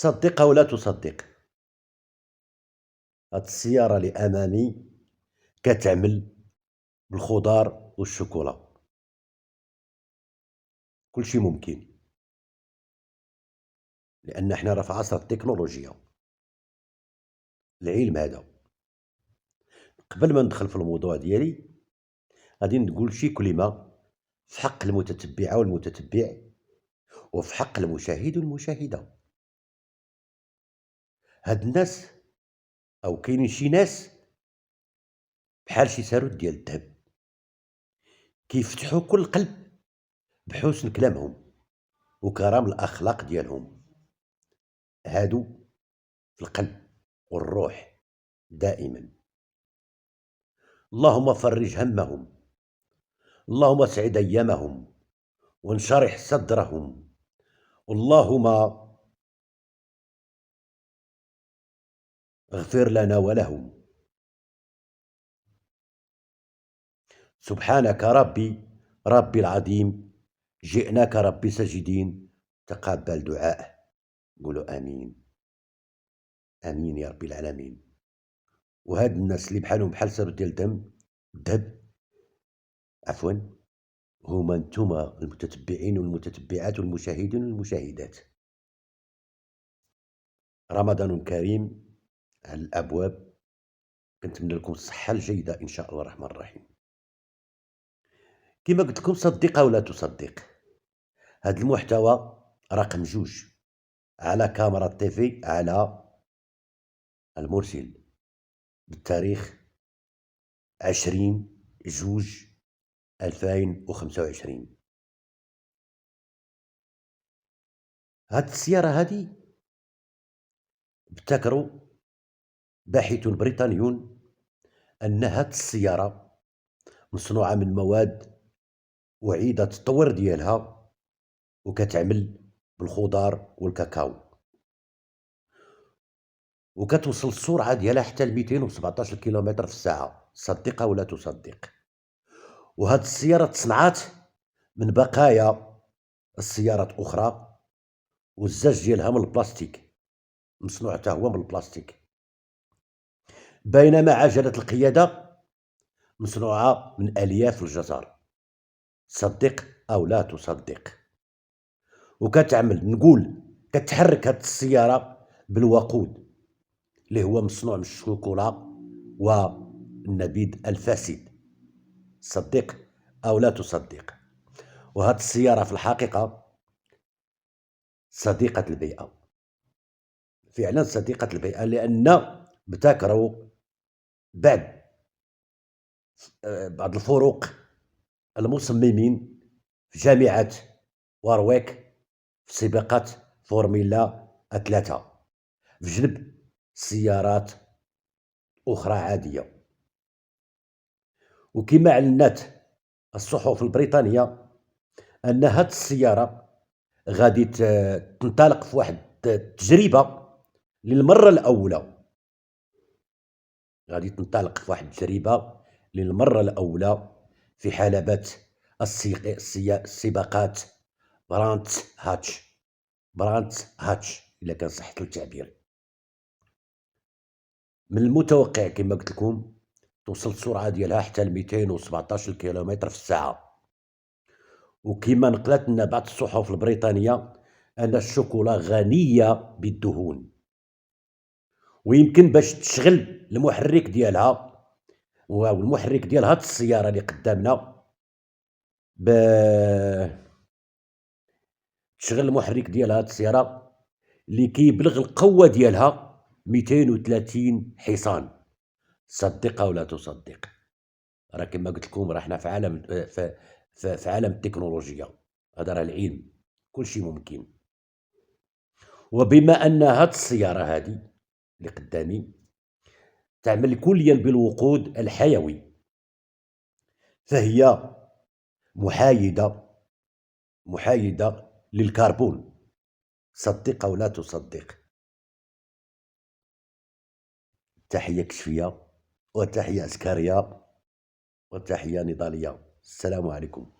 صدق أو لا تصدق، هاد السيارة اللي أمامي كتعمل بالخضار والشوكولا، كلشي ممكن، لأن حنا راه في عصر التكنولوجيا، العلم هذا. قبل ما ندخل في الموضوع ديالي، غادي نقول شي كلمة في حق المتتبعة والمتتبع، وفي حق المشاهد والمشاهدة. هاد الناس أو كاينين شي ناس بحال شي ساروت ديال الدهب، كيفتحوا كل قلب بحسن كلامهم وكرم الأخلاق ديالهم. هادو في القلب والروح دائما. اللهم فرج همهم، اللهم اسعد أيامهم وانشرح صدرهم، اللهم اغفر لنا ولهم. سبحانك ربي، ربي العظيم، جئناك ربي ساجدين، تقبل دعاء. قولوا آمين. آمين يا رب العالمين. وهاد الناس اللي بحالهم بحال سارو ديال الدهب، عفوا، هما نتوما المتتبعين والمتتبعات والمشاهدين والمشاهدات. رمضان كريم على الأبواب، كنتمنى لكم الصحة الجيدة إن شاء الله الرحمن الرحيم. كما قلت لكم صدق أو لا تصدق، هذا المحتوى رقم 2 على كاميرا تيفي على المرسل بالتاريخ 20/2/2025. هاد السيارة هادي ابتكروا باحثون بريطانيون أن هاد السيارة مصنوعة من مواد أُعيد التطوير ديالها وكتعمل بالخضار والكاكاو، وكتوصل السرعة ديالها حتى ل217 كيلومتر في الساعة، صدق أو لا تصدق. وهاد السيارة تصنعات من بقايا السيارات أخرى، والزاج ديالها من البلاستيك، مصنوع حتى هو من البلاستيك. بينما عجلة القيادة مصنوعة من ألياف الجزر، صدق أو لا تصدق. نقول كتحرك هاد السيارة بالوقود اللي هو مصنوع من الشوكولا والنبيذ الفاسد، صدق أو لا تصدق. وهاد السيارة في الحقيقة صديقة البيئة، فعلا صديقة البيئة، لأن ابتكروا بعد بعض الفروق المصممين في جامعة وارويك في سباقات فورميلا 3 في جلب سيارات أخرى عادية. وكما أعلنت الصحف البريطانية أن هاد السيارة غادي تنطلق في واحد التجربة للمرة الأولى، غادي تنطلق في واحد التجربة للمرة الأولى في حلبة السباقات برانتس هاتش إلا كان صحت التعبير. من المتوقع كما قلت لكم توصل السرعة ديالها حتى ل217 كيلومتر في الساعة. وكما نقلت لنا بعض الصحف البريطانية أن الشوكولا غنية بالدهون، ويمكن باش تشغل المحرك ديالها والمحرك ديال هاد السيارة اللي قدامنا تشغل المحرك ديال هاد السيارة اللي كيبلغ القوة ديالها 230 حصان، صدق أو لا تصدق. راه كما قلت لكم راه حنا في عالم في عالم التكنولوجيا، هذا راه العلم، كلشي ممكن. وبما أن هاد السيارة هادي اللي قدامي تعمل كليا بالوقود الحيوي، فهي محايدة للكربون، صدق أو لا تصدق. تحية كشفية وتحية عسكرية وتحية نضالية. السلام عليكم.